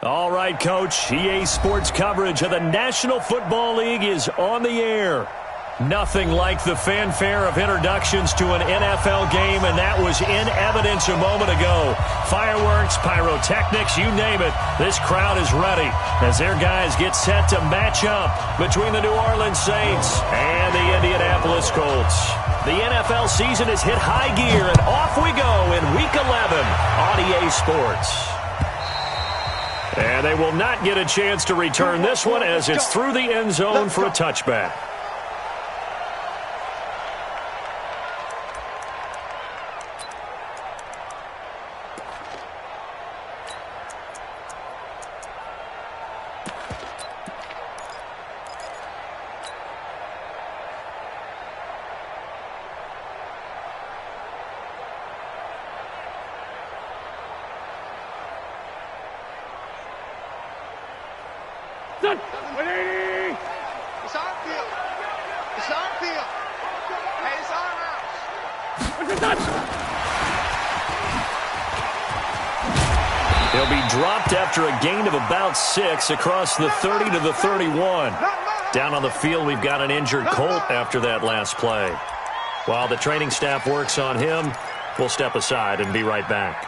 All right, Coach. EA Sports coverage of the National Football League is on the air. Nothing like the fanfare of introductions to an NFL game, and that was in evidence a moment ago. Fireworks, pyrotechnics, you name it. This crowd is ready as their guys get set to match up between the New Orleans Saints and the Indianapolis Colts. The NFL season has hit high gear, and off we go in Week 11 on EA Sports. And they will not get a chance to return this one as it's through the end zone for a touchback. It's our field. It's our field. Hey, it's our house. He'll be dropped after a gain of about 6 across the 30 to the 31. Down on the field, we've got an injured Colt after that last play. While the training staff works on him, we'll step aside and be right back.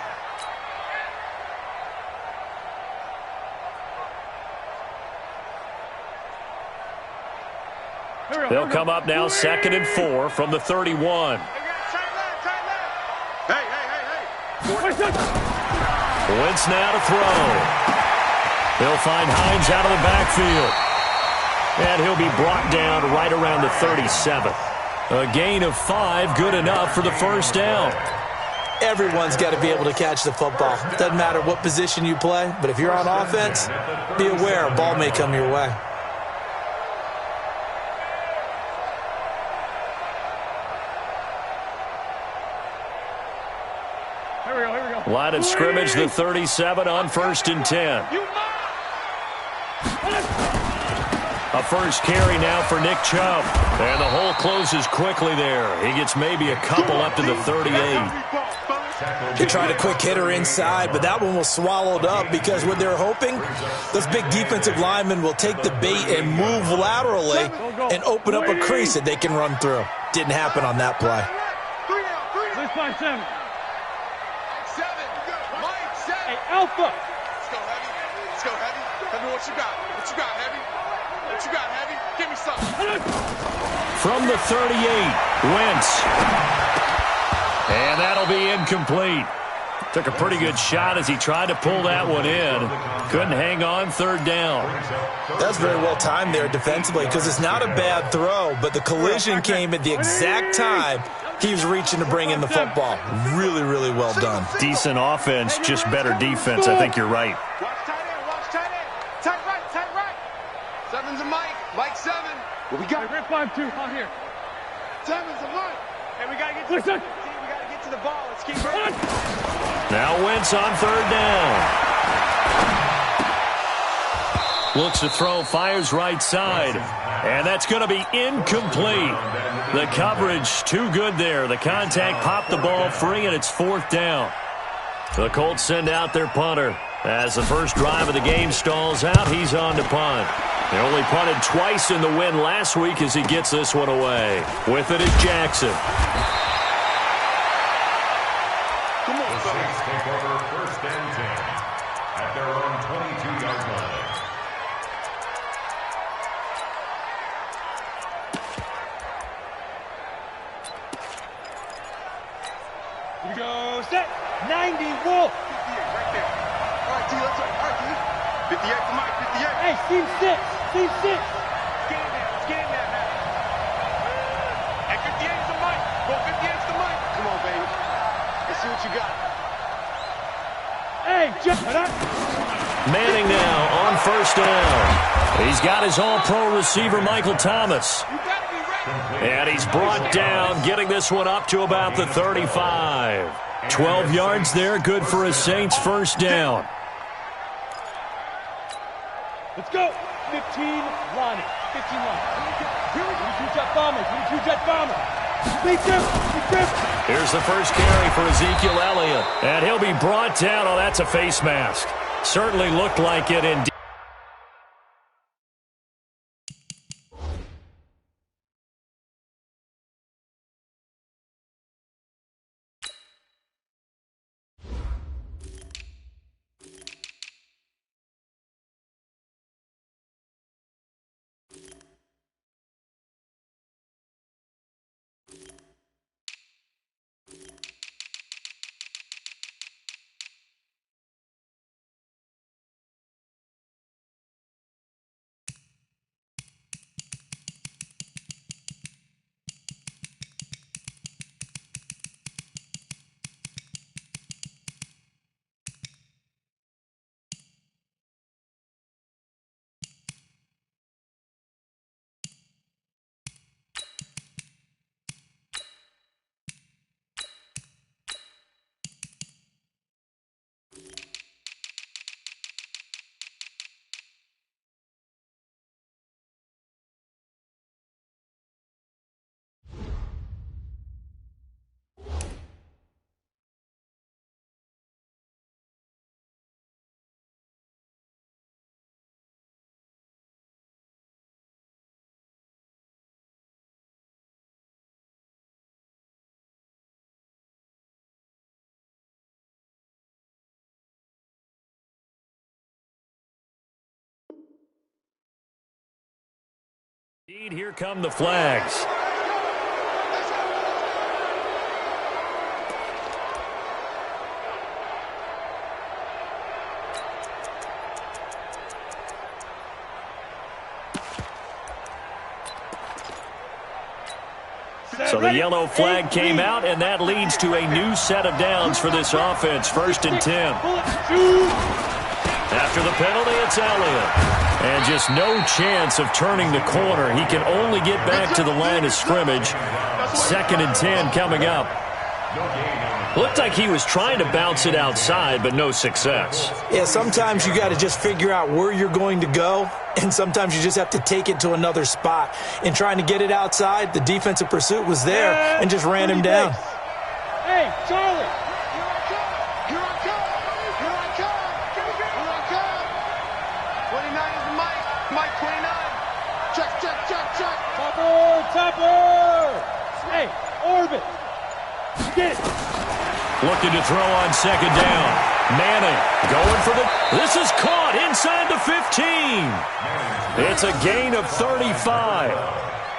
They'll come up now, 2nd and 4 from the 31. Wentz now to throw. He'll find Hines out of the backfield. And he'll be brought down right around the 37. A gain of 5, good enough for the first down. Everyone's got to be able to catch the football. Doesn't matter what position you play, but if you're on offense, be aware a ball may come your way. Line of scrimmage, the 37 on 1st and 10. A first carry now for Nick Chubb. And the hole closes quickly there. He gets maybe a couple up to the 38. They tried a quick hitter inside, but that one was swallowed up because what they're hoping, those big defensive linemen will take the bait and move laterally and open up a crease that they can run through. Didn't happen on that play. Alpha. Let's go, Heavy. Let's go, Heavy. Tell me what you got. What you got, Heavy? What you got, Heavy? Give me something. From the 38, Wentz. And that'll be incomplete. Took a pretty good shot as he tried to pull that one in. Couldn't hang on, 3rd down. That's very well timed there defensively because it's not a bad throw, but the collision came at the exact time he was reaching to bring in the football. Really, really well done. Decent offense, just better defense. I think you're right. Watch tight end. Watch tight end. Tight right. Tight right. 7's a Mike. Mike 7. What we got? Rip 5-2 on here. 7's a Mike. Hey, we got to get to the ball. Let's keep running. Now Wentz on 3rd down. Looks to throw, fires right side. And that's going to be incomplete. The coverage too good there. The contact popped the ball free, and it's 4th down. The Colts send out their punter. As the first drive of the game stalls out, he's on to punt. They only punted twice in the win last week as he gets this one away. With it is Jackson. The Saints take over 1st and 10 at their own 22-yard line. Here we go. Set. 90. Wolf. 58 right there. All right, D. Let's go. All right, D. 58 for Mike. 58. Hey, team 6. Team 6. Let's get in there. Let's get in there, man. Hey, 58's the Mike. Well, 58's the Mike. Come on, baby. Let's see what you got. Hey, Jeff. Manning now on 1st down. He's got his all-pro receiver, Michael Thomas. You got to be ready. And he's brought down, getting this one up to about the 35. 12 yards there, good for a Saints 1st down. Let's go. 15, Lonnie. 15, Lonnie. Here we go. 2-jet bomber. 2-jet bomber. Beat them. Beat them. Here's the first carry for Ezekiel Elliott. And he'll be brought down. Oh, that's a face mask. Certainly looked like it indeed. Here come the flags. So the yellow flag came out, and that leads to a new set of downs for this offense. 1st and 10. After the penalty, it's Elliott. And just no chance of turning the corner. He can only get back to the line of scrimmage. 2nd and 10 coming up. Looked like he was trying to bounce it outside, but no success. Yeah, sometimes you got to just figure out where you're going to go, and sometimes you just have to take it to another spot. In trying to get it outside, the defensive pursuit was there and just ran him down. Hey, Charlie! 29 is the Mike. Mike 29. Check. Topper! Hey, Orbit! Get it! Looking to throw on 2nd down. Manning going for the... This is caught inside the 15. It's a gain of 35.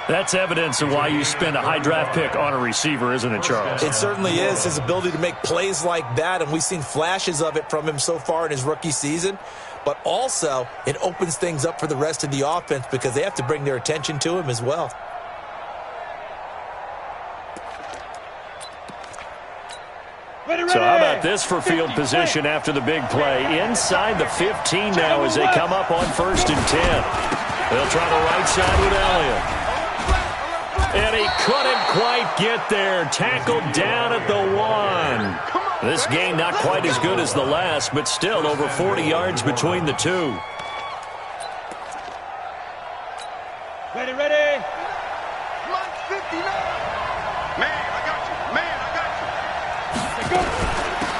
That's evidence of why you spend a high draft pick on a receiver, isn't it, Charles? It certainly is. His ability to make plays like that, and we've seen flashes of it from him so far in his rookie season. But also, it opens things up for the rest of the offense because they have to bring their attention to him as well. So how about this for field position after the big play? Inside the 15 now as they come up on 1st and 10. They'll try the right side with Elliott. And he couldn't quite get there. Tackled down at the 1. This game not quite as good as the last, but still over 40 yards between the two. Ready. Come on, 59. Man, I got you.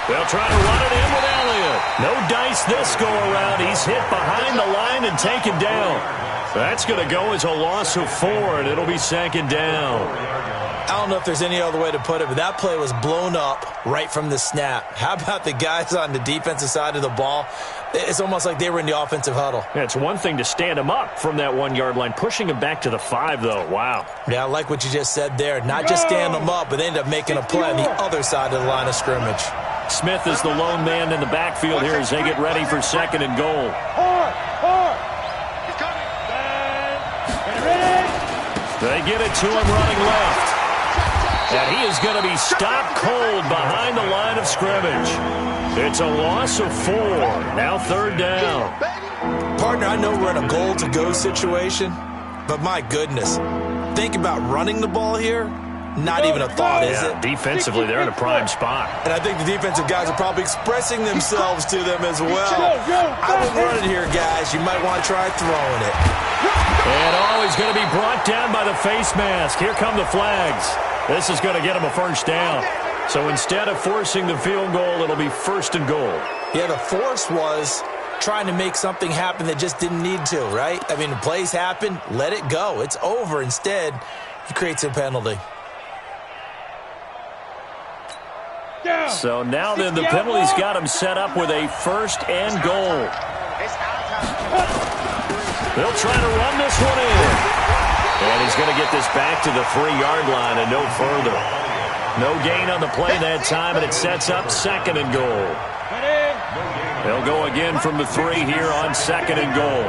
They'll try to run it in with Elliott. No dice this go around. He's hit behind the line and taken down. That's going to go as a loss of 4, and it'll be 2nd down. I don't know if there's any other way to put it, but that play was blown up right from the snap. How about the guys on the defensive side of the ball? It's almost like they were in the offensive huddle. Yeah, it's one thing to stand him up from that 1-yard line. Pushing him back to the 5, though. Wow. Yeah, I like what you just said there. Not just stand them up, but they end up making a play on the other side of the line of scrimmage. Smith is the lone man in the backfield here as they get ready for 2nd and goal. They get it to him running left. And he is going to be stopped cold behind the line of scrimmage. It's a loss of 4. Now 3rd down. Partner, I know we're in a goal-to-go situation, but my goodness. Think about running the ball here. Not even a thought, is it? Defensively, they're in a prime spot. And I think the defensive guys are probably expressing themselves to them as well. I would run it here, guys. You might want to try throwing it. And he's going to be brought down by the face mask. Here come the flags. This is going to get him a 1st down. So instead of forcing the field goal, it'll be 1st and goal. Yeah, the force was trying to make something happen that just didn't need to, right? I mean, the plays happen, let it go. It's over. Instead, he creates a penalty. So now then, the penalty's got him set up with a 1st and goal. They'll try to run this one in. And he's going to get this back to the 3-yard line and no further. No gain on the play that time, and it sets up 2nd and goal. They'll go again from the 3 here on 2nd and goal.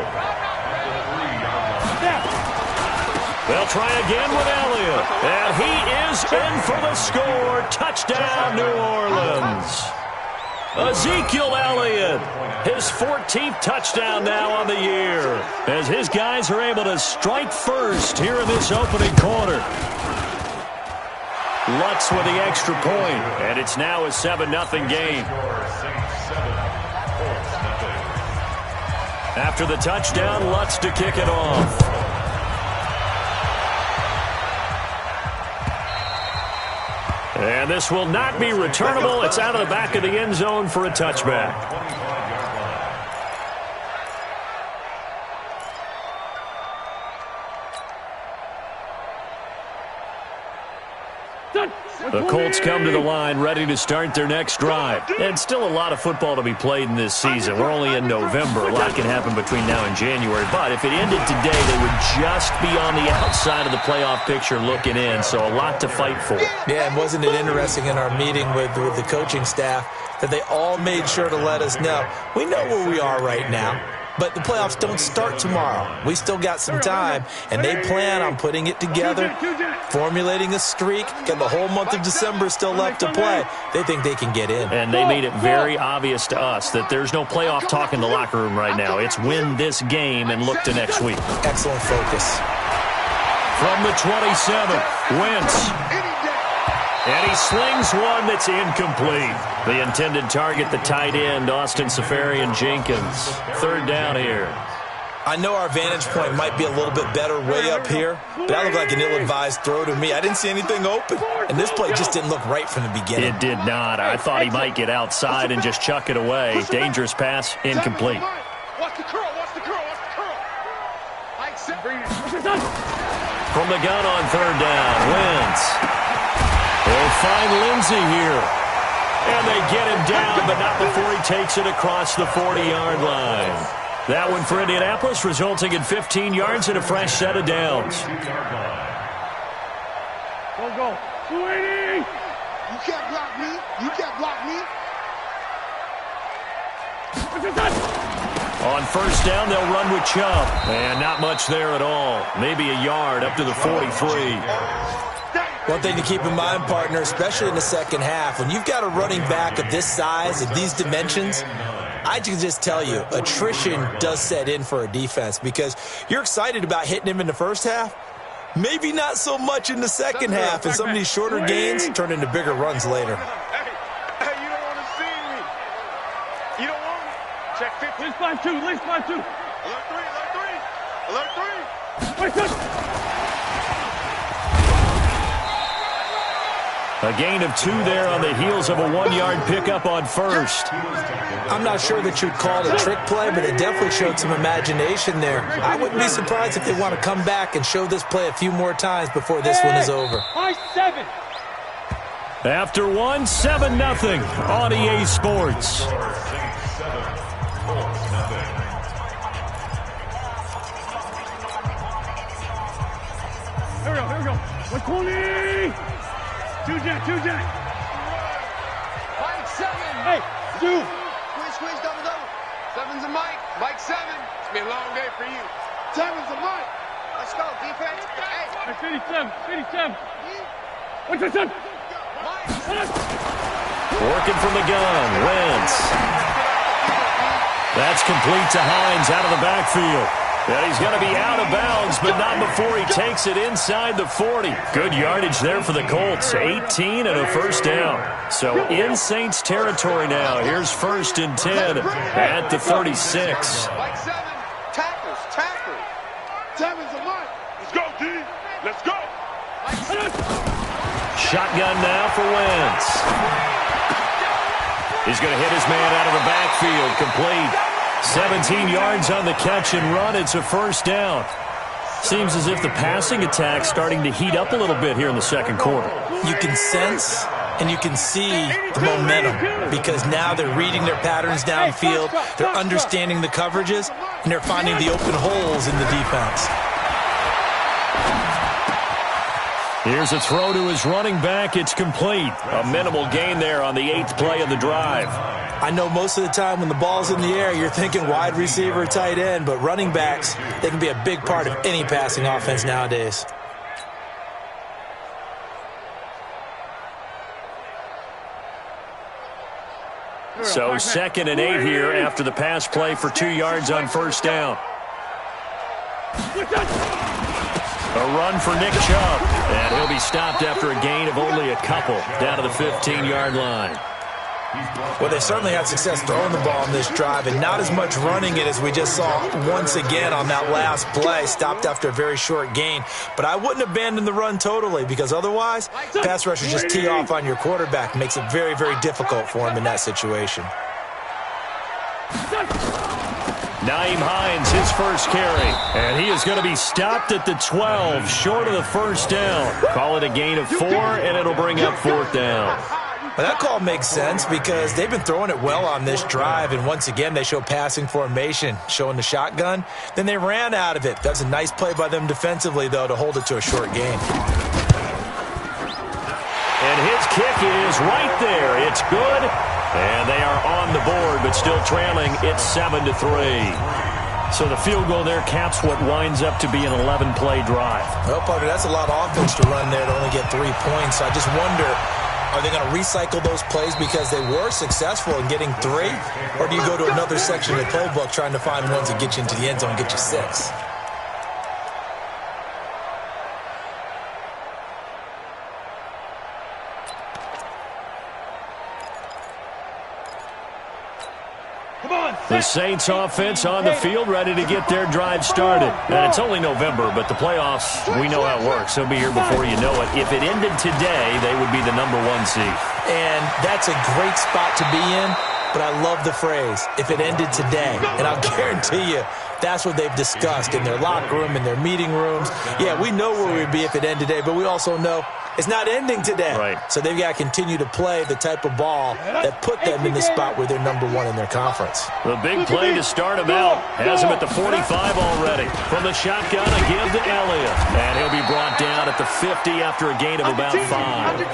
They'll try again with Elliott. And he is in for the score. Touchdown, New Orleans. Ezekiel Elliott, his 14th touchdown now on the year, as his guys are able to strike first here in this opening quarter. Lutz with the extra point, and it's now a 7-0 game. After the touchdown, Lutz to kick it off. And this will not be returnable. It's out of the back of the end zone for a touchback. The Colts come to the line ready to start their next drive. And still a lot of football to be played in this season. We're only in November. A lot can happen between now and January. But if it ended today, they would just be on the outside of the playoff picture looking in. So a lot to fight for. Yeah, and wasn't it interesting in our meeting with the coaching staff that they all made sure to let us know, we know where we are right now, but the playoffs don't start tomorrow. We still got some time, and they plan on putting it together, formulating a streak, got the whole month of December still left to play. They think they can get in. And they made it very obvious to us that there's no playoff talk in the locker room right now. It's win this game and look to next week. Excellent focus. From the 27, Wentz. And he slings one that's incomplete. The intended target, the tight end, Austin Seferian-Jenkins. 3rd down here. I know our vantage point might be a little bit better way up here, but that looked like an ill-advised throw to me. I didn't see anything open, and this play just didn't look right from the beginning. It did not. I thought he might get outside and just chuck it away. Dangerous pass, incomplete. Watch the curl, watch the curl, watch the curl. From the gun on 3rd down, Wentz. They'll find Lindsey here. And they get him down, but not before he takes it across the 40-yard line. That one for Indianapolis, resulting in 15 yards and a fresh set of downs. Go. 280. You can't block me. You can't block me. On 1st down, they'll run with Chubb. And not much there at all. Maybe a yard up to the 43. One thing to keep in mind, partner, especially in the second half, when you've got a running back of this size, of these dimensions, I can just tell you, attrition does set in for a defense because you're excited about hitting him in the first half. Maybe not so much in the second half, and some of these shorter gains turn into bigger runs later. Hey, you don't want to see me. You don't want me. Check 50. Let's find 2. Alert 3. Wait, A gain of 2 there on the heels of a 1-yard pickup on 1st. I'm not sure that you'd call it a trick play, but it definitely showed some imagination there. I wouldn't be surprised if they want to come back and show this play a few more times before this one is over. 7. After 1, 7-0 on EA Sports. Here we go. 120. 2 Jack. Mike 7. Hey, 2. Squeeze, double. 7's a Mike. Mike 7. It's been a long day for you. 7's a Mike. Let's go, defense. Hey. 57. What's this? Mike. Working from the gun, Wentz. That's complete to Hines out of the backfield. And he's going to be out of bounds, but not before he takes it inside the 40. Good yardage there for the Colts. 18 and a 1st down. So in Saints territory now. Here's 1st and 10 at the 36. Mike 7. Tackles. 7's a Mike. Let's go, D. Let's go. Shotgun now for Wentz. He's going to hit his man out of the backfield. Complete. 17 yards on the catch and run. It's a first down. Seems as if the passing attack's starting to heat up a little bit here in the second quarter. You can sense and you can see the momentum because now they're reading their patterns downfield, they're understanding the coverages, and they're finding the open holes in the defense. Here's a throw to his running back. It's complete. A minimal gain there on the 8th play of the drive. I know most of the time when the ball's in the air, you're thinking wide receiver, tight end, but running backs, they can be a big part of any passing offense nowadays. So 2nd and 8 here after the pass play for 2 yards on first down. A run for Nick Chubb, and he'll be stopped after a gain of only a couple down to the 15-yard line. Well, they certainly had success throwing the ball in this drive, and not as much running it as we just saw once again on that last play, stopped after a very short gain. But I wouldn't abandon the run totally because otherwise, pass rushers just tee off on your quarterback. Makes it very, very difficult for him in that situation. Nyheim Hines, his first carry, and he is going to be stopped at the 12, short of the first down. Call it a gain of 4, and it'll bring up 4th down. Well, that call makes sense because they've been throwing it well on this drive, and once again, they show passing formation, showing the shotgun. Then they ran out of it. That's a nice play by them defensively, though, to hold it to a short gain. And his kick is right there. It's good, and they are on the board, but still trailing. It's 7-3. So the field goal there caps what winds up to be an 11-play drive. Well, Parker, that's a lot of offense to run there to only get 3 points. I just wonder, are they going to recycle those plays because they were successful in getting 3? Or do you go to another section of the playbook trying to find ones that get you into the end zone and get you 6? The Saints offense on the field, ready to get their drive started. And it's only November, but the playoffs, we know how it works. They'll be here before you know it. If it ended today, they would be the #1 seed. And that's a great spot to be in, but I love the phrase, if it ended today. And I'll guarantee you, that's what they've discussed in their locker room, in their meeting rooms. Yeah, we know where we'd be if it ended today, but we also know it's not ending today. Right. So they've got to continue to play the type of ball that put them in the spot where they're #1 in their conference. The big play to start him out has him at the 45 already. From the shotgun, a give to Elliott. And he'll be brought down at the 50 after a gain of about 5.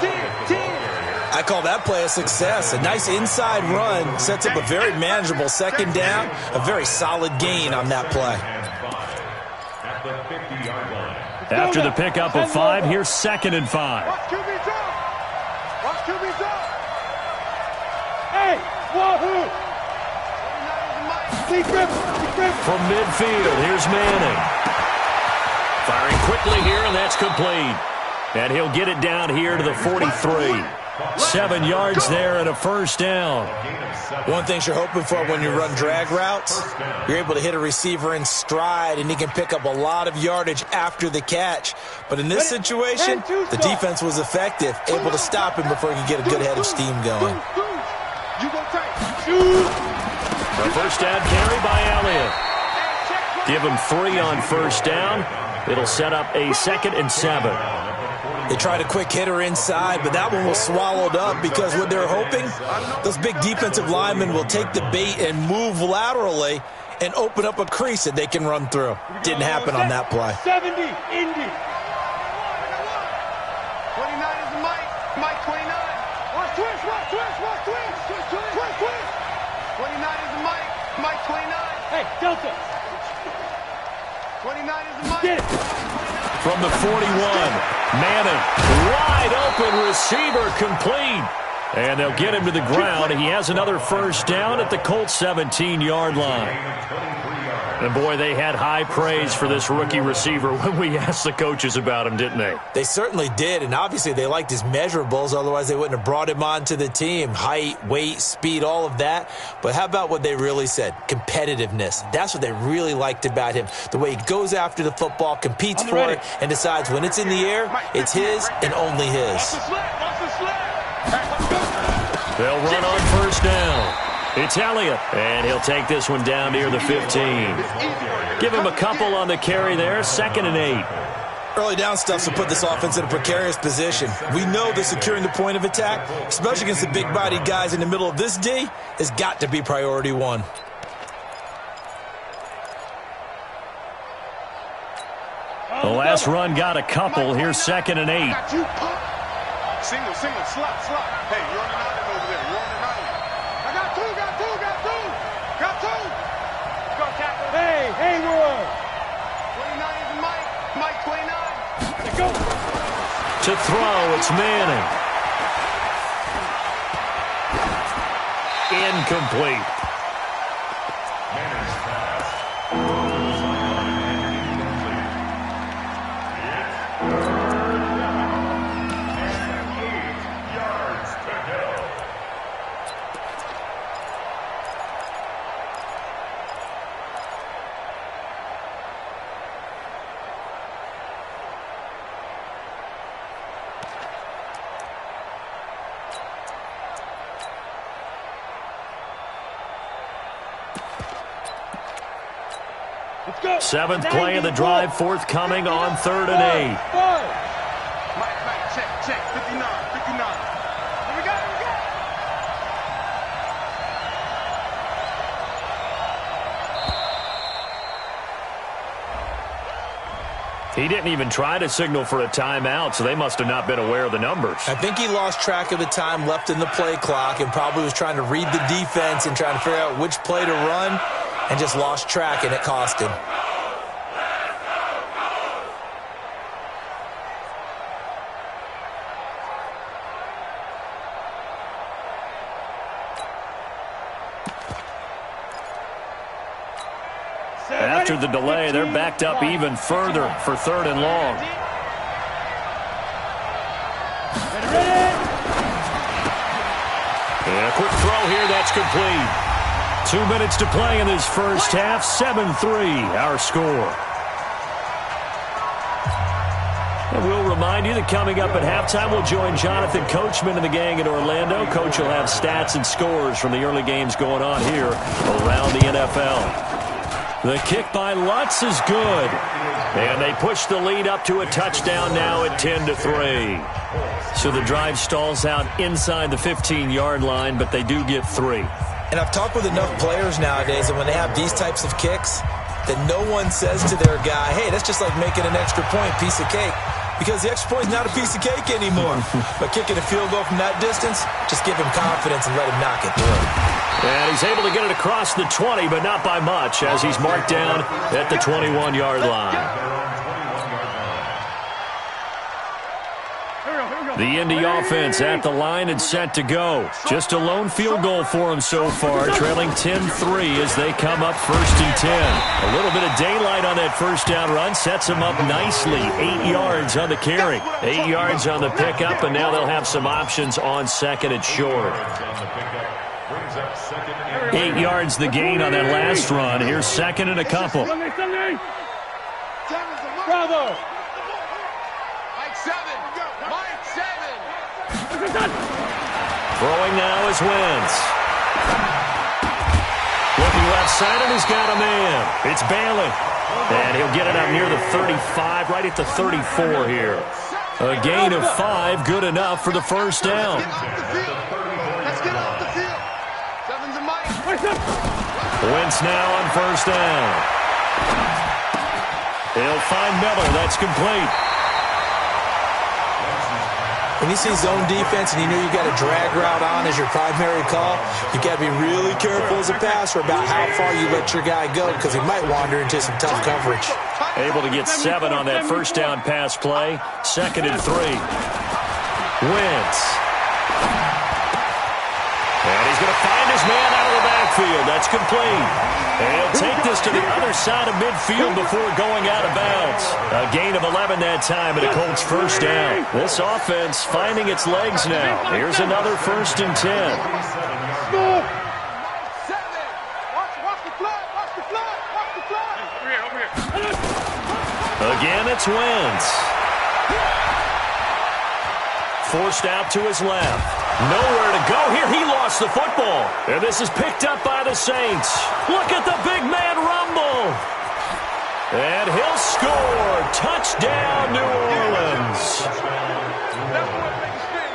I call that play a success. A nice inside run sets up a very manageable second down, a very solid gain on that play. After the pickup of 5, here's 2nd and 5. Watch QB drop. Watch QB drop. Hey, wahoo. From midfield, here's Manning. Firing quickly here, and that's complete. And he'll get it down here to the 43. 7 yards there and a first down. One thing you're hoping for when you run drag routes, you're able to hit a receiver in stride, and he can pick up a lot of yardage after the catch. But in this situation, the defense was effective, able to stop him before he could get a good head of steam going. A first down carry by Elliott. Give him 3 on first down. It'll set up a 2nd and 7. They tried a quick hitter inside, but that one was swallowed up because what they're hoping, those big defensive linemen will take the bait and move laterally and open up a crease that they can run through. Didn't happen on that play. 70, Indy. 29 is Mike. Mike 29. Watch twist, watch twist, watch twist. Twist, twist, twist, twist. 29 is Mike. Mike 29. Hey, Delta. 29 is Mike. Get it. From the 41, Manning, wide open receiver, complete. And they'll get him to the ground. He has another first down at the Colts 17-yard line. And, boy, they had high praise for this rookie receiver when we asked the coaches about him, didn't they? They certainly did, and obviously they liked his measurables. Otherwise, they wouldn't have brought him onto the team. Height, weight, speed, all of that. But how about what they really said? Competitiveness. That's what they really liked about him. The way he goes after the football, competes for it, and decides when it's in the air, it's his and only his. They'll run on first down. It's Elliott, and he'll take this one down near the 15. Give him a couple on the carry there, 2nd and 8. Early down stuff to put this offense in a precarious position. We know that securing the point of attack, especially against the big-bodied guys in the middle of this D, has got to be priority one. The last run got a couple. Here's 2nd and 8. Single, slot. Hey, you're on an island over there. You're on an island. I got two. Let's go, tackle. Hey, Roy. 29 is Mike 29. Let's go. To throw, it's Manning. Incomplete. Manning's pass. Seventh play of the drive, forthcoming on 3rd and 8. Mike, check. 59. Here we go. He didn't even try to signal for a timeout, so they must have not been aware of the numbers. I think he lost track of the time left in the play clock and probably was trying to read the defense and trying to figure out which play to run and just lost track, and it cost him. After the delay, they're backed up even further for 3rd and long. And a quick throw here, that's complete. 2 minutes to play in this first half, 7-3, our score. And we'll remind you that coming up at halftime, we'll join Jonathan Coachman and the gang in Orlando. Coach will have stats and scores from the early games going on here around the NFL. The kick by Lutz is good. And they push the lead up to a touchdown now at 10-3. So the drive stalls out inside the 15-yard line, but they do get 3. And I've talked with enough players nowadays that when they have these types of kicks, that no one says to their guy, hey, that's just like making an extra point, piece of cake. Because the extra point is not a piece of cake anymore. But kicking a field goal from that distance, just give him confidence and let him knock it through. And he's able to get it across the 20, but not by much, as he's marked down at the 21-yard line. The Indy offense at the line and set to go. Just a lone field goal for them so far, trailing 10-3 as they come up 1st and 10. A little bit of daylight on that first down run sets them up nicely. 8 yards on the carry, 8 yards on the pickup, and now they'll have some options on 2nd and short. 8 yards the gain on that last run. Here's 2nd and a couple. Bravo. Throwing now is Wentz. Looking left side, and he's got a man. It's Bailey. And he'll get it up near the 35, right at the 34 here. A gain of 5, good enough for the first down. Let's get off the field. Sevens and Mike. Wentz now on first down. He'll find Miller. That's complete. When you see zone defense and you know you've got a drag route on as your primary call, you've got to be really careful as a passer about how far you let your guy go because he might wander into some tough coverage. Able to get 7 on that first down pass play. 2nd and 3. Wentz. going to find his man out of the backfield. That's complete. And he'll take this to the other side of midfield before going out of bounds. A gain of 11 that time and a Colts first down. This offense finding its legs now. Here's another 1st and 10. Again, it's Wentz. Forced out to his left. Nowhere to go here. He lost the football. And this is picked up by the Saints. Look at the big man rumble. And he'll score. Touchdown, New Orleans.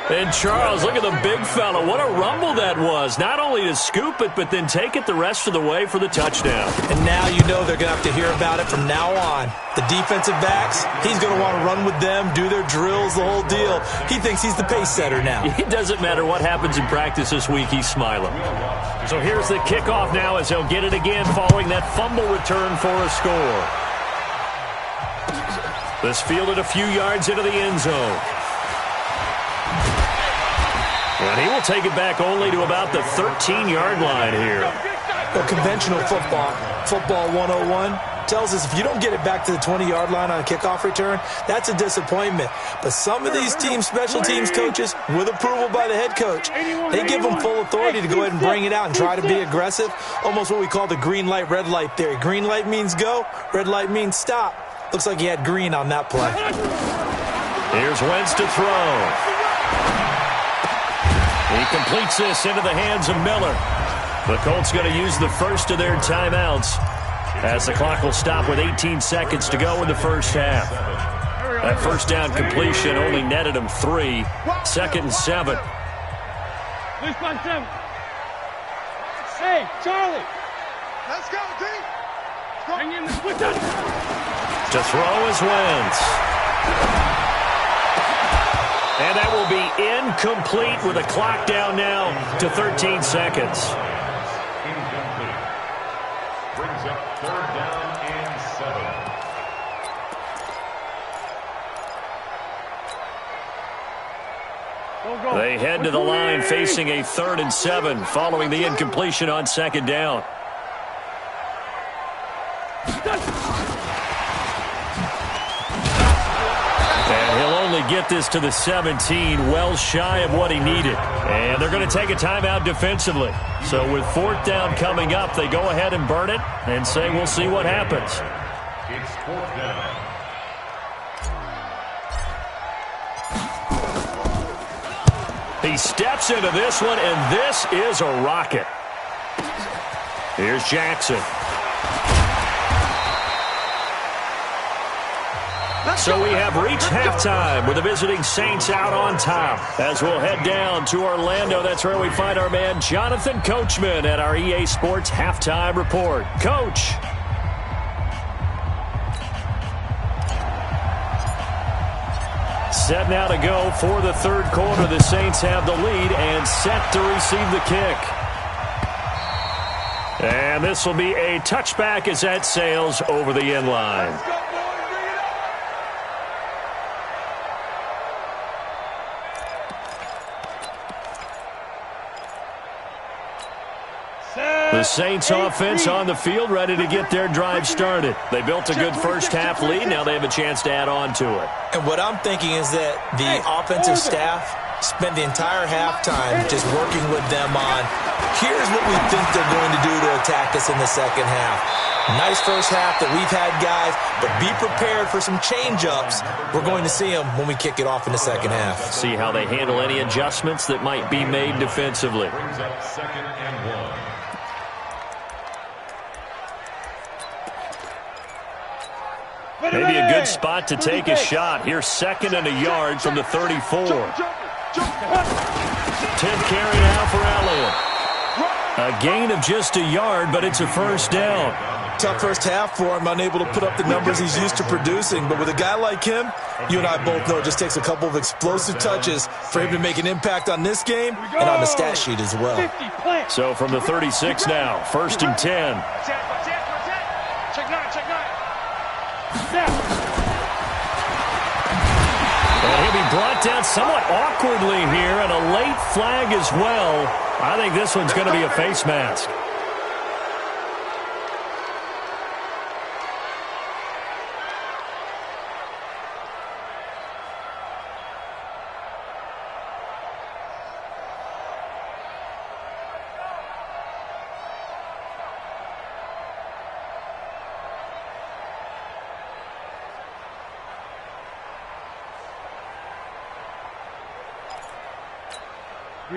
And Charles, look at the big fella. What a rumble that was. Not only to scoop it, but then take it the rest of the way for the touchdown. And now you know they're going to have to hear about it from now on. The defensive backs, he's going to want to run with them, do their drills, the whole deal. He thinks he's the pace setter now. It doesn't matter what happens in practice this week, he's smiling. So here's the kickoff now as they'll get it again following that fumble return for a score. This fielded a few yards into the end zone. And he will take it back only to about the 13-yard line here. Well, conventional football 101, tells us if you don't get it back to the 20-yard line on a kickoff return, that's a disappointment. But some of these teams, special teams coaches, with approval by the head coach, they give them full authority to go ahead and bring it out and try to be aggressive, almost what we call the green light, red light theory. Green light means go, red light means stop. Looks like he had green on that play. Here's Wentz to throw. He completes this into the hands of Miller. The Colts going to use the first of their timeouts as the clock will stop with 18 seconds to go in the first half. That first down completion only netted him 3. 2nd and 7. Hey, Charlie. Let's go, D. To throw is Wentz. And that will be incomplete with a clock down now to 13 seconds. Incomplete. Brings up 3rd down and 7. They head to the line facing a 3rd and 7 following the incompletion on 2nd down. Get this to the 17, well shy of what he needed. And they're going to take a timeout defensively. So with 4th down coming up, they go ahead and burn it and say we'll see what happens. It's 4th down. He steps into this one, and this is a rocket. Here's Jackson. So we have reached halftime with the visiting Saints out on top. As we'll head down to Orlando, that's where we find our man Jonathan Coachman at our EA Sports Halftime Report. Coach. Set now to go for the 3rd quarter. The Saints have the lead and set to receive the kick. And this will be a touchback as that sails over the end line. The Saints offense on the field, ready to get their drive started. They built a good first half lead. Now they have a chance to add on to it. And what I'm thinking is that the offensive staff spent the entire halftime just working with them on, here's what we think they're going to do to attack us in the second half. Nice first half that we've had, guys, but be prepared for some change-ups. We're going to see them when we kick it off in the second half. See how they handle any adjustments that might be made defensively. Brings up 2nd and 1. Maybe a good spot to take a shot. Here's 2nd and a yard from the 34. 10th carry now for Elliott. A gain of just a yard, but it's a first down. Tough first half for him, unable to put up the numbers he's used to producing. But with a guy like him, you and I both know it just takes a couple of explosive touches for him to make an impact on this game and on the stat sheet as well. So from the 36 now, 1st and 10. And he'll be brought down somewhat awkwardly here, and a late flag as well. I think this one's going to be a face mask.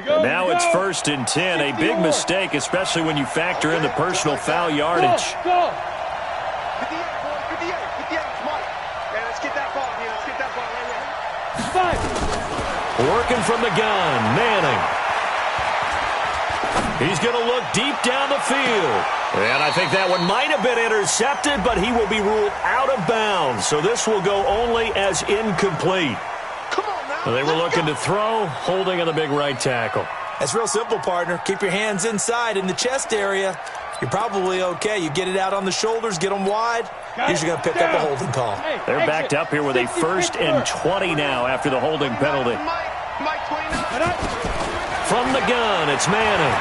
Now it's 1st and 10, a big mistake, especially when you factor in the personal foul yardage. Go. 58, boys, 58, 58, smart. Yeah, let's get that ball here. Let's get that ball right here. 5. Working from the gun, Manning. He's going to look deep down the field. And I think that one might have been intercepted, but he will be ruled out of bounds. So this will go only as incomplete. They were looking to throw, holding on the big right tackle. That's real simple, partner. Keep your hands inside in the chest area. You're probably okay. You get it out on the shoulders, get them wide. Usually going to pick up a holding call. They're backed up here with a 1st and 20 now after the holding penalty. From the gun, it's Manning.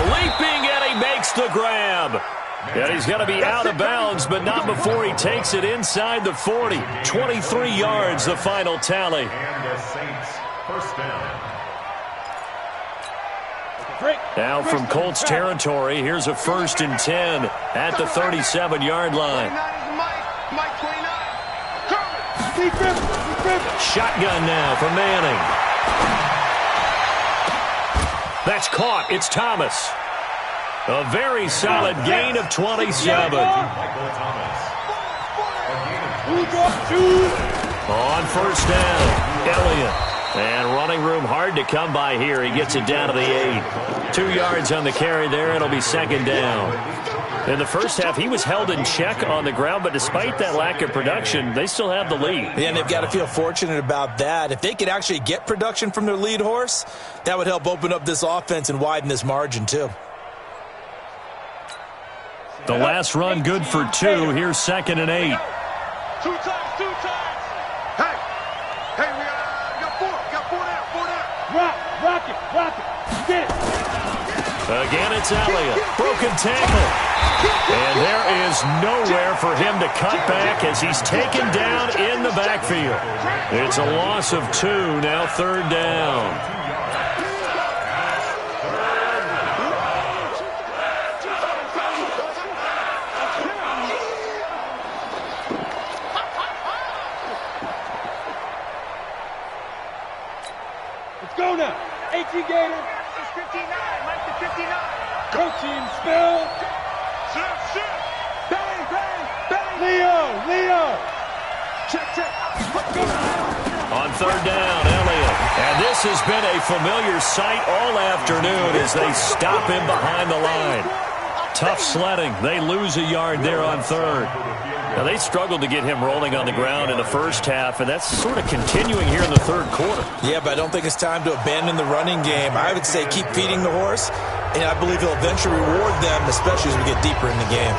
Leaping, and he makes the grab. Yeah, he's going to be out of bounds, but not before he takes it inside the 40. 23 yards, the final tally. And the Saints, 1st down. Now from Colts territory, here's a 1st and 10 at the 37-yard line. Shotgun now for Manning. That's caught. It's Thomas. A very solid gain of 27. On 1st down, Elliott. And running room hard to come by here. He gets it down to the 8. 2 yards on the carry there. It'll be 2nd down. In the first half, he was held in check on the ground, but despite that lack of production, they still have the lead. Yeah, and they've got to feel fortunate about that. If they could actually get production from their lead horse, that would help open up this offense and widen this margin too. The last run good for 2. Here's 2nd and 8. 2 times, 2 times. Hey, we got 4. Got 4 down. Rock it. Get it. Again, it's Elliott. Broken tackle. And there is nowhere for him to cut back as he's taken down in the backfield. It's a loss of 2, now 3rd down. Go now. 18 Gator. It's 59. Mike to 59. Coaching spell. Shit. Bang. Leo. Check. On 3rd down, Elliott. And this has been a familiar sight all afternoon as they stop him behind the line. Tough sledding. They lose a yard there on 3rd. Now, they struggled to get him rolling on the ground in the first half, and that's sort of continuing here in the 3rd quarter. Yeah, but I don't think it's time to abandon the running game. I would say keep feeding the horse, and I believe he'll eventually reward them, especially as we get deeper in the game.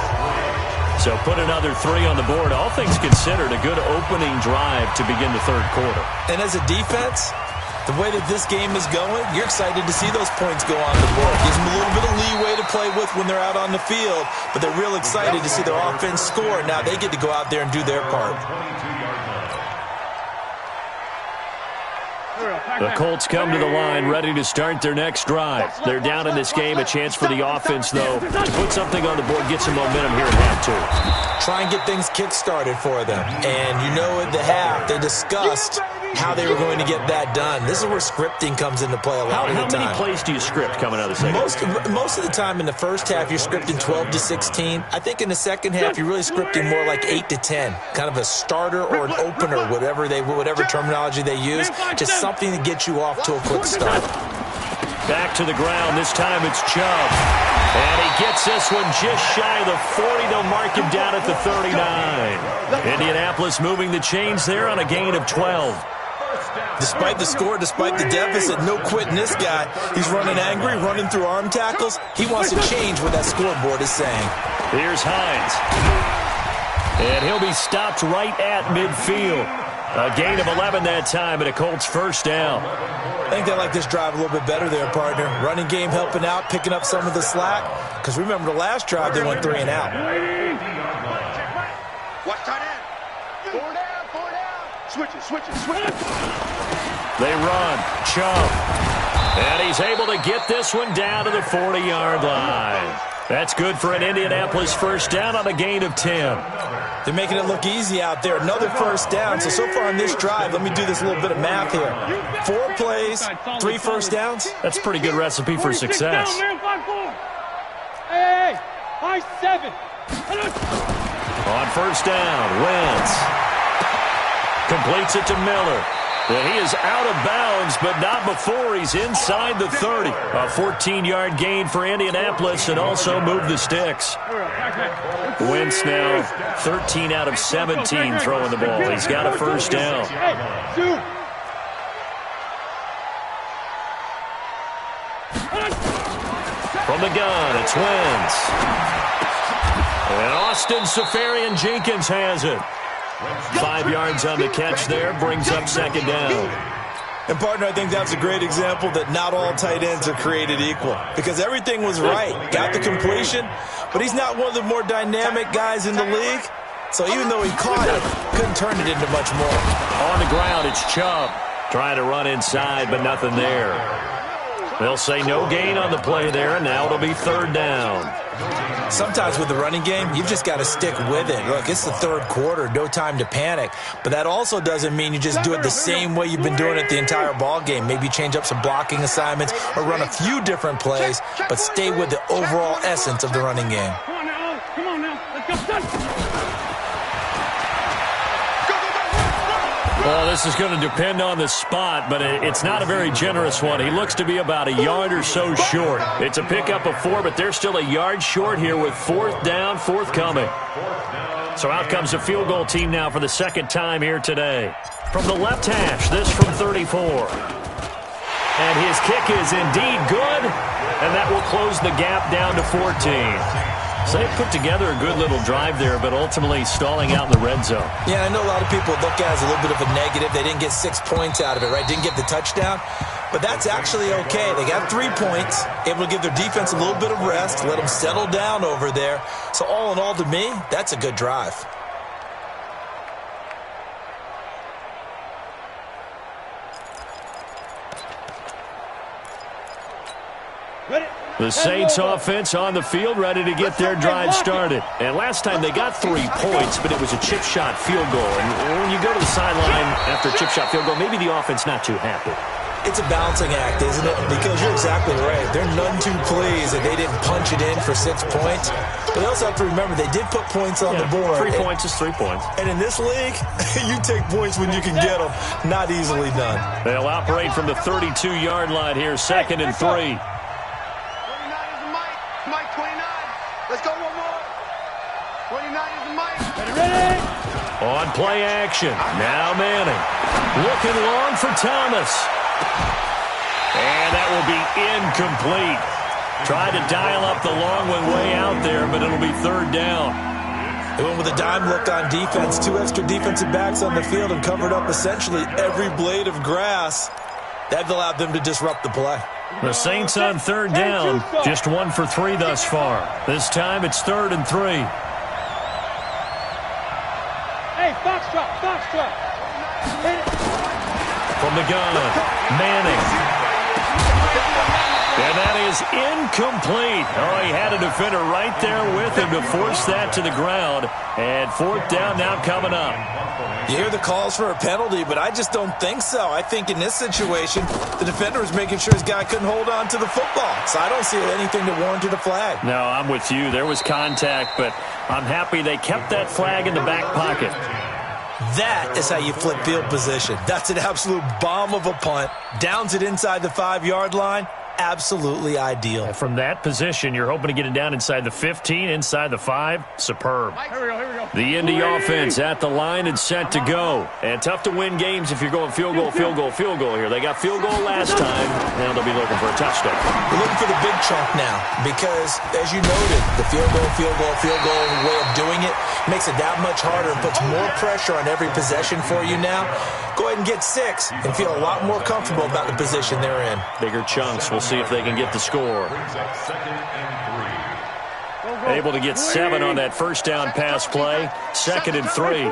So put another 3 on the board. All things considered, a good opening drive to begin the 3rd quarter. And as a defense, the way that this game is going, you're excited to see those points go on the board. Gives them a little bit of leeway to play with when they're out on the field, but they're real excited to see their offense score. Now they get to go out there and do their part. The Colts come to the line ready to start their next drive. They're down in this game. A chance for the offense, though, to put something on the board, get some momentum here at half 2. Try and get things kick-started for them. And you know at the half, they discussed how they were going to get that done. This is where scripting comes into play a lot of the time. How many plays do you script coming out of the second? Most of the time in the first half, you're scripting 12 to 16. I think in the second half, you're really scripting more like 8 to 10. Kind of a starter or an opener, whatever terminology they use. Just something to get you off to a quick start. Back to the ground. This time it's Chubb. And he gets this one just shy of the 40. They'll mark him down at the 39. Indianapolis moving the chains there on a gain of 12. Despite the score, despite the deficit, no quitting this guy. He's running angry, running through arm tackles. He wants to change what that scoreboard is saying. Here's Hines. And he'll be stopped right at midfield. A gain of 11 that time and a Colts first down. I think they like this drive a little bit better there, partner. Running game helping out, picking up some of the slack. Because remember the last drive, they went 3 and out. Watch tight end. 4 down. Switch it. They run. Chubb. And he's able to get this one down to the 40-yard line. That's good for an Indianapolis first down on a gain of 10. They're making it look easy out there. Another first down. So far on this drive, let me do this little bit of math here. 4 plays, 3 first downs. That's a pretty good recipe for success. Hey, 5-7. On first down, Wentz completes it to Miller. And he is out of bounds, but not before he's inside the 30. A 14-yard gain for Indianapolis and also moved the sticks. Wentz now 13 out of 17 throwing the ball. He's got a first down. From the gun, it's Wentz. And Austin Seferian-Jenkins has it. 5 yards on the catch there, brings up second down. And, partner, I think that's a great example that not all tight ends are created equal. Because everything was right. Got the completion, but he's not one of the more dynamic guys in the league. So even though he caught it, couldn't turn it into much more. On the ground, it's Chubb. Trying to run inside, but nothing there. They'll say no gain on the play there, and now it'll be third down. Sometimes with the running game, you've just got to stick with it. Look, it's the third quarter, no time to panic. But that also doesn't mean you just do it the same way you've been doing it the entire ball game. Maybe change up some blocking assignments or run a few different plays, but stay with the overall essence of the running game. Come on now. Let's go. Well, this is going to depend on the spot, but it's not a very generous one. He looks to be about a yard or so short. It's a pickup of 4, but they're still a yard short here with fourth down, forthcoming. So out comes the field goal team now for the second time here today. From the left hash, this from 34. And his kick is indeed good, and that will close the gap down to 14. So they put together a good little drive there, but ultimately stalling out in the red zone. Yeah, I know a lot of people look at it as a little bit of a negative. They didn't get 6 points out of it, right? Didn't get the touchdown. But that's actually okay. They got 3 points, able to give their defense a little bit of rest, let them settle down over there. So all in all, to me, that's a good drive. The Saints offense on the field, ready to get their drive started. And last time they got 3 points, but it was a chip shot field goal. And when you go to the sideline after a chip shot field goal, maybe the offense not too happy. It's a balancing act, isn't it? Because you're exactly right. They're none too pleased that they didn't punch it in for 6 points. But they also have to remember they did put points on the board. 3 points is 3 points. And in this league, you take points when you can get them. Not easily done. They'll operate from the 32-yard line here, 2nd and 3. Mike, 29. Let's go one more. 29 is the Mike. Ready? On play action. Now Manning. Looking long for Thomas. And that will be incomplete. Tried to dial up the long one way out there, but it'll be third down. They went with a dime look on defense. 2 extra defensive backs on the field and covered up essentially every blade of grass. That allowed them to disrupt the play. The Saints on third down, just 1 for 3 thus far. This time it's 3rd and 3. Hey, foxtrot. From the gun, Manning. And that is incomplete. Oh, he had a defender right there with him to force that to the ground. And 4th down now coming up. You hear the calls for a penalty, but I just don't think so. I think in this situation, the defender was making sure his guy couldn't hold on to the football. So I don't see anything that warranted a flag. No, I'm with you. There was contact, but I'm happy they kept that flag in the back pocket. That is how you flip field position. That's an absolute bomb of a punt. Downs it inside the 5-yard line. absolutely ideal. From that position, you're hoping to get it down inside the 15, inside the 5. Superb. Here we go. The Indy offense at the line and set to go. And tough to win games if you're going field goal here. They got field goal last time. Now they'll be looking for a touchdown. We're looking for the big chunk now because, as you noted, the field goal way of doing it makes it that much harder and puts more pressure on every possession for you now. Go ahead and get 6 and feel a lot more comfortable about the position they're in. Bigger chunks. We'll see if they can get the score. Able to get 7 on that first down pass play. 2nd and 3.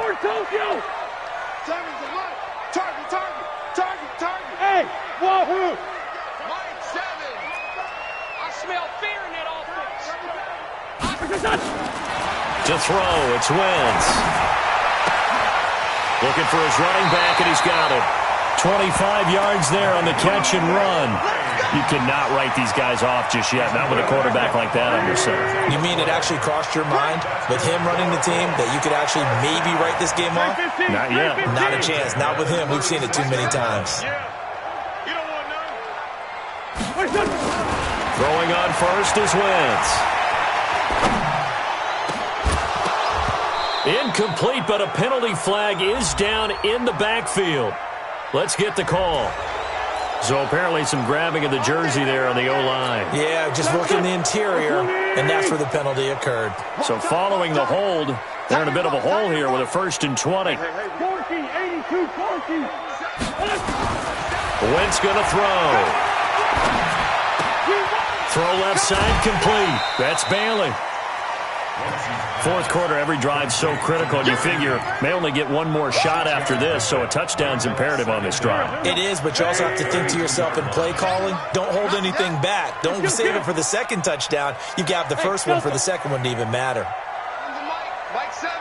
Hey, wahoo! Mike 7. I smell fear in that offense. To throw, it's Wentz. Looking for his running back, and he's got it. 25 yards there on the catch and run. You cannot write these guys off just yet, not with a quarterback like that on your side. You mean it actually crossed your mind with him running the team that you could actually maybe write this game off? Not yet. Not a chance. Not with him. We've seen it too many times. Throwing on first is Wentz. Incomplete, but a penalty flag is down in the backfield. Let's get the call. So apparently some grabbing of the jersey there on the O-line. Yeah, just working the interior, and that's where the penalty occurred. So following the hold, they're in a bit of a hole here with a 1st and 20. Wentz going to throw. Throw left side complete. That's Bailey. 4th quarter, every drive's so critical, and you figure may only get one more shot after this, so a touchdown's imperative on this drive. It is, but you also have to think to yourself in play calling, don't hold anything back. Don't save it for the second touchdown. You got the first one for the second one to even matter. Mike 7.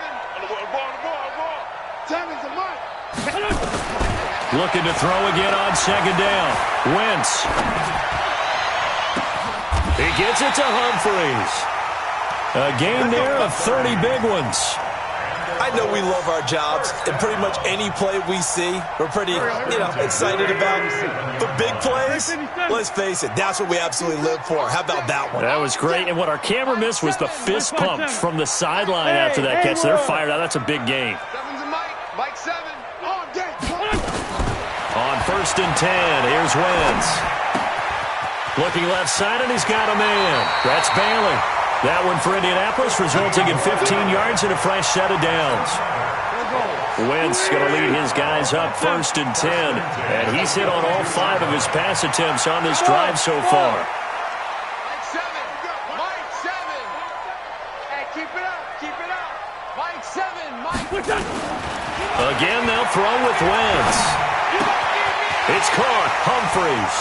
Looking to throw again on 2nd down. Wentz. He gets it to Humphries. A gain there of 30 big ones. I know we love our jobs, and pretty much any play we see, we're pretty, excited about. But big plays, let's face it, that's what we absolutely live for. How about that one? That was great, and what our camera missed was the fist pump from the sideline after that catch. They're fired out. That's a big gain. Mike 7. On 1st and 10, here's Wentz. Looking left side, and he's got a man. That's Bailey. That one for Indianapolis, resulting in 15 yards and a fresh set of downs. Wentz going to lead his guys up 1st and 10, and he's hit on all 5 of his pass attempts on this drive so far. Mike 7. Hey, keep it up. Mike 7. Again, they'll throw with Wentz. It's caught. Humphries.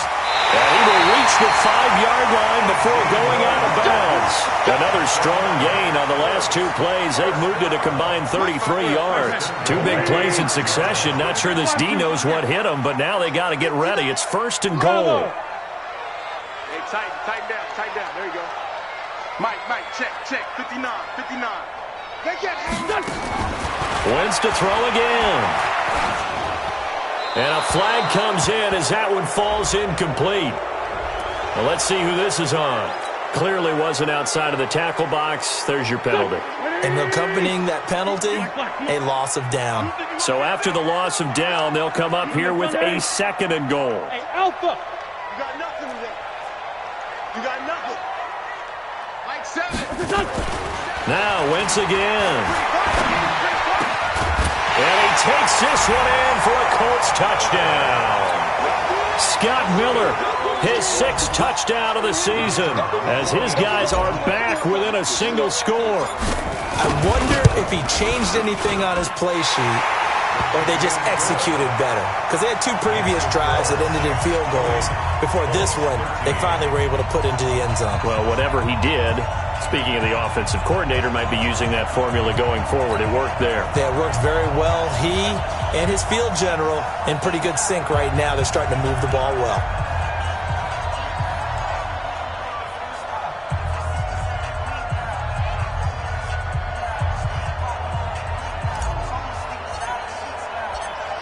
And he will reach the 5-yard line before going out of bounds. Another strong gain on the last 2 plays. They've moved it a combined 33 yards. 2 big plays in succession. Not sure this D knows what hit them, but now they got to get ready. It's 1st and goal. Hey, tighten down. There you go. Mike, check. 59. Wentz to throw again. And a flag comes in as that one falls incomplete. Well, let's see who this is on. Clearly wasn't outside of the tackle box. There's your penalty. And accompanying that penalty, a loss of down. So after the loss of down, they'll come up here with a 2nd and goal. Hey, Alpha. You got nothing today. Mike 7. Now Wentz again. And he takes this one in for a Colts touchdown. Scott Miller, his 6th touchdown of the season, as his guys are back within a single score. I wonder if he changed anything on his play sheet or they just executed better. Because they had 2 previous drives that ended in field goals. Before this one, they finally were able to put into the end zone. Well, whatever he did, speaking of the offensive coordinator, might be using that formula going forward. It worked there. Yeah, it worked very well. He and his field general in pretty good sync right now. They're starting to move the ball well.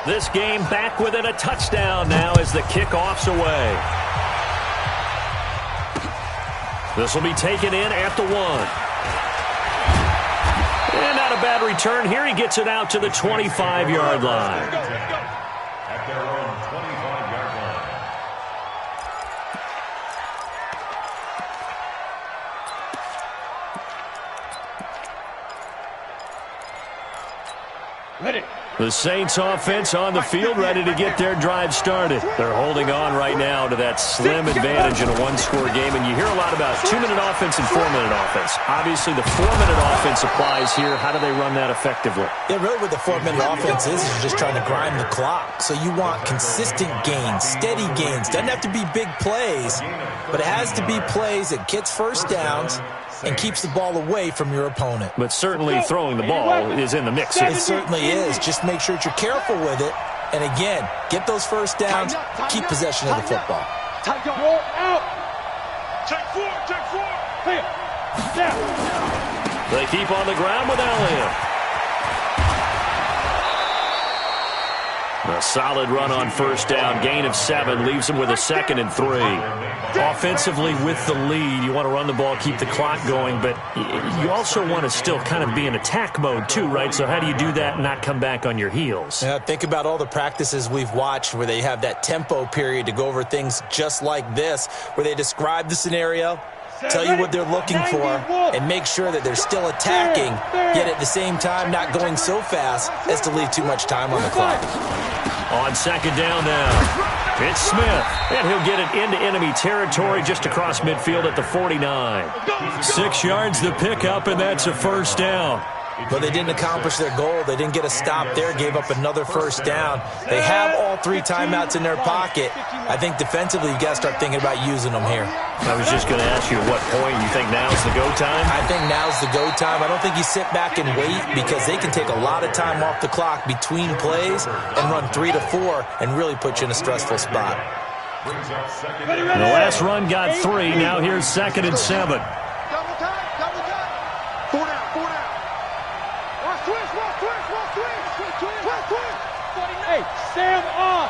This game back within a touchdown now as the kickoff's away. This will be taken in at the 1. And not a bad return here. He gets it out to the 25-yard line. At their own 25-yard line. Ready. The Saints offense on the field, ready to get their drive started. They're holding on right now to that slim advantage in a one-score game, and you hear a lot about 2-minute offense and 4-minute offense. Obviously, the 4-minute offense applies here. How do they run that effectively? Yeah, really what the 4-minute offense is just trying to grind the clock. So you want consistent gains, steady gains. Doesn't have to be big plays, but it has to be plays that gets first downs and keeps the ball away from your opponent. But certainly throwing the ball is in the mix here. It certainly is. Just make sure that you're careful with it. And again, get those first downs, keep possession of the football. Roll out. Take 4, take 4. Clear. Down. They keep on the ground with Elliott. A solid run on first down. Gain of 7 leaves them with a 2nd and 3. Offensively with the lead, you want to run the ball, keep the clock going, but you also want to still kind of be in attack mode too, right? So how do you do that and not come back on your heels? Yeah, think about all the practices we've watched where they have that tempo period to go over things just like this, where they describe the scenario, tell you what they're looking for, and make sure that they're still attacking, yet at the same time not going so fast as to leave too much time on the clock. On second down now. It's Smith, and he'll get it into enemy territory just across midfield at the 49. 6 yards the pickup, and that's a first down. But they didn't accomplish their goal. They didn't get a stop there, gave up another first down. They have all 3 timeouts in their pocket. I think defensively you've got to start thinking about using them here. I was just going to ask you at what point you think now's the go time? I think now's the go time. I don't think you sit back and wait because they can take a lot of time off the clock between plays and run 3 to 4 and really put you in a stressful spot. The last run got 3. Now here's 2nd and 7. Hey, Sam off.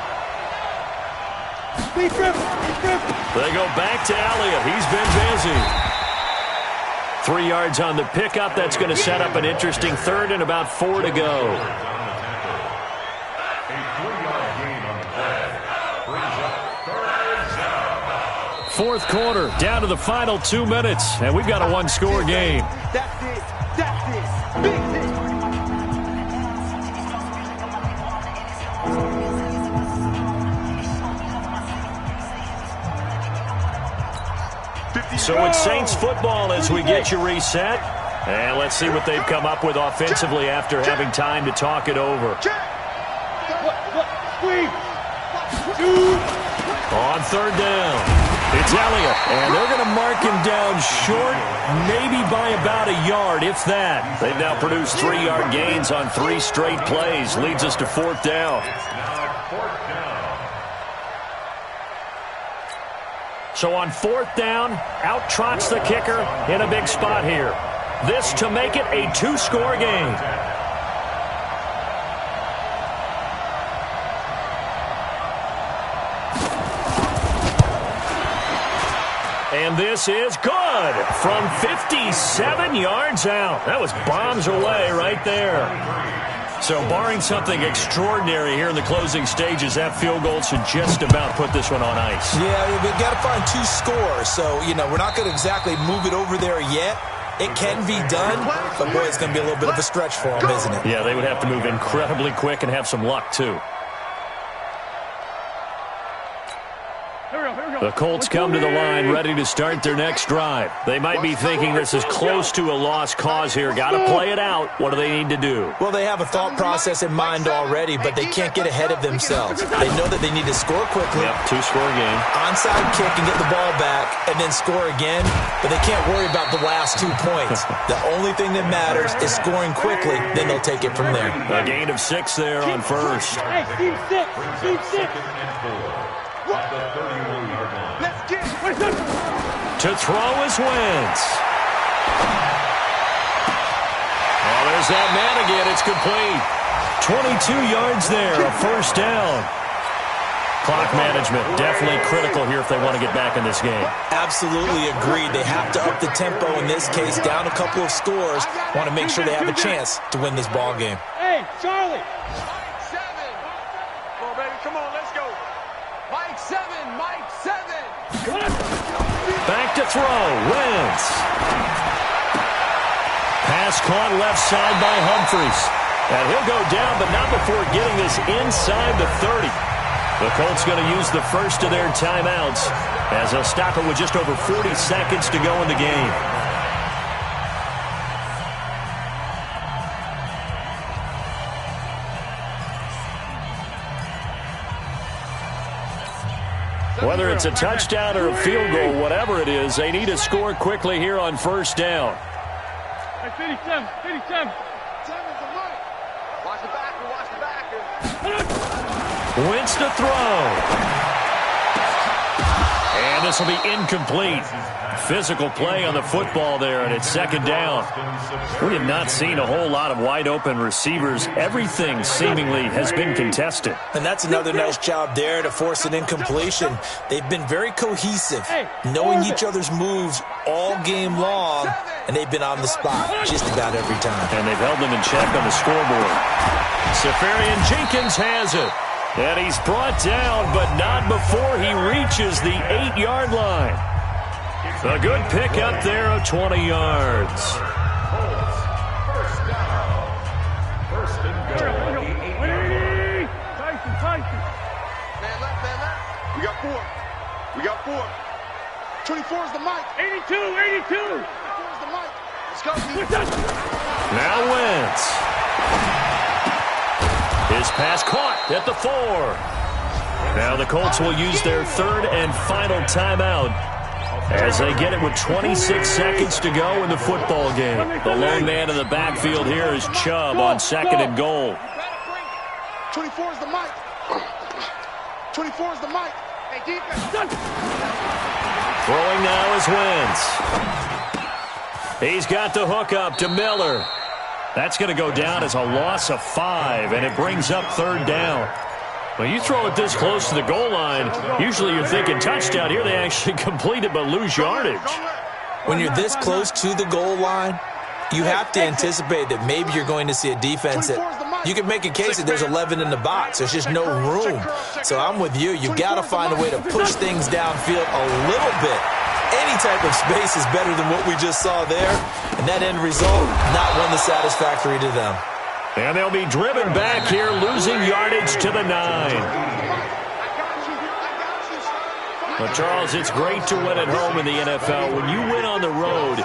They go back to Elliott. He's been busy. 3 yards on the pickup. That's going to set up an interesting 3rd and about 4 to go. Fourth quarter, down to the final 2 minutes, and we've got a one-score game. That's it. That's it. Big hit. So it's Saints football as we get you reset. And let's see what they've come up with offensively after having time to talk it over. On third down, it's Elliott. And they're going to mark him down short, maybe by about a yard, if that. They've now produced 3-yard gains on 3 straight plays. Leads us to 4th down. So on 4th down, out trots the kicker in a big spot here. This to make it a 2-score game. And this is good from 57 yards out. That was bombs away right there. So barring something extraordinary here in the closing stages, that field goal should just about put this one on ice. Yeah, we've got to find 2 scores. So, we're not going to exactly move it over there yet. It can be done, but boy, it's going to be a little bit of a stretch for them, isn't it? Yeah, they would have to move incredibly quick and have some luck, too. The Colts come to the line ready to start their next drive. They might be thinking this is close to a lost cause here. Got to play it out. What do they need to do? Well, they have a thought process in mind already, but they can't get ahead of themselves. They know that they need to score quickly. Yep, 2-score game. Onside kick and get the ball back and then score again, but they can't worry about the last 2 points. The only thing that matters is scoring quickly, then they'll take it from there. A gain of 6 there on first. Hey, team 6. Team 6. To throw is Wentz. Oh, there's that man again. It's complete. 22 yards there, a first down. Clock management, definitely critical here if they want to get back in this game. Absolutely agreed. They have to up the tempo in this case, down a couple of scores. Want to make sure they have a chance to win this ball game. Hey, Charlie. Mike 7. Come on, baby. Come on, let's go. Mike 7. Mike 7. Back to throw. Wentz. Pass caught left side by Humphries. And he'll go down, but not before getting this inside the 30. The Colts going to use the first of their timeouts as they'll stop it with just over 40 seconds to go in the game. Whether it's a touchdown or a field goal, whatever it is, they need to score quickly here on first down. Hey, 57, 57. Watch the backer, watch the backer. Wentz to throw. And this will be incomplete. Physical play on the football there, and it's second down. We have not seen a whole lot of wide-open receivers. Everything seemingly has been contested. And that's another nice job there to force an incompletion. They've been very cohesive, knowing each other's moves all game long, and they've been on the spot just about every time. And they've held them in check on the scoreboard. Safarian Jenkins has it. And he's brought down, but not before he reaches the 8-yard line. A good pick up there of 20 yards. First down. First and goal. Tyson. Man left, man left. We got 4. We got 4. 24 is the mic. 82, 82. 24 is the mic. Let's go, D. Now Wentz. His pass caught at the 4. Now the Colts will use their third and final timeout as they get it with 26 seconds to go in the football game. The lone man in the backfield here is Chubb on second and goal. 24 is the mic. 24 is the mic. Hey, defense. Throwing now is Wentz. He's got the hook up to Miller. That's going to go down as a loss of 5, and it brings up third down. When you throw it this close to the goal line, usually you're thinking touchdown. Here they actually complete it but lose yardage. When you're this close to the goal line, you have to anticipate that maybe you're going to see a defense that you can make a case that there's 11 in the box. There's just no room. So I'm with you. You've got to find a way to push things downfield a little bit. Any type of space is better than what we just saw there. And that end result, not one that's satisfactory to them. And they'll be driven back here, losing yardage to the 9. Well, Charles, it's great to win at home in the NFL. When you win on the road,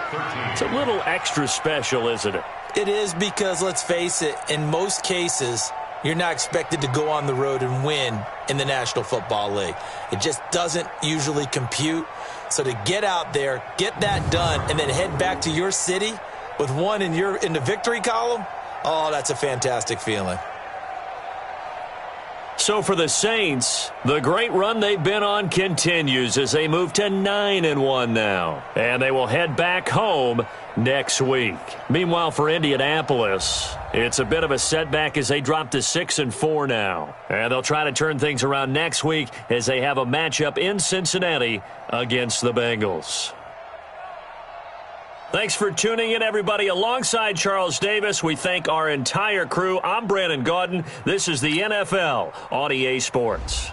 it's a little extra special, isn't it? It is because, let's face it, in most cases, you're not expected to go on the road and win in the National Football League. It just doesn't usually compute. So to get out there, get that done, and then head back to your city with one in the victory column, oh, that's a fantastic feeling. So for the Saints, the great run they've been on continues as they move to 9-1 now. And they will head back home next week. Meanwhile, for Indianapolis, it's a bit of a setback as they drop to 6-4 now. And they'll try to turn things around next week as they have a matchup in Cincinnati against the Bengals. Thanks for tuning in, everybody. Alongside Charles Davis, we thank our entire crew. I'm Brandon Gaudin. This is the NFL on EA Sports.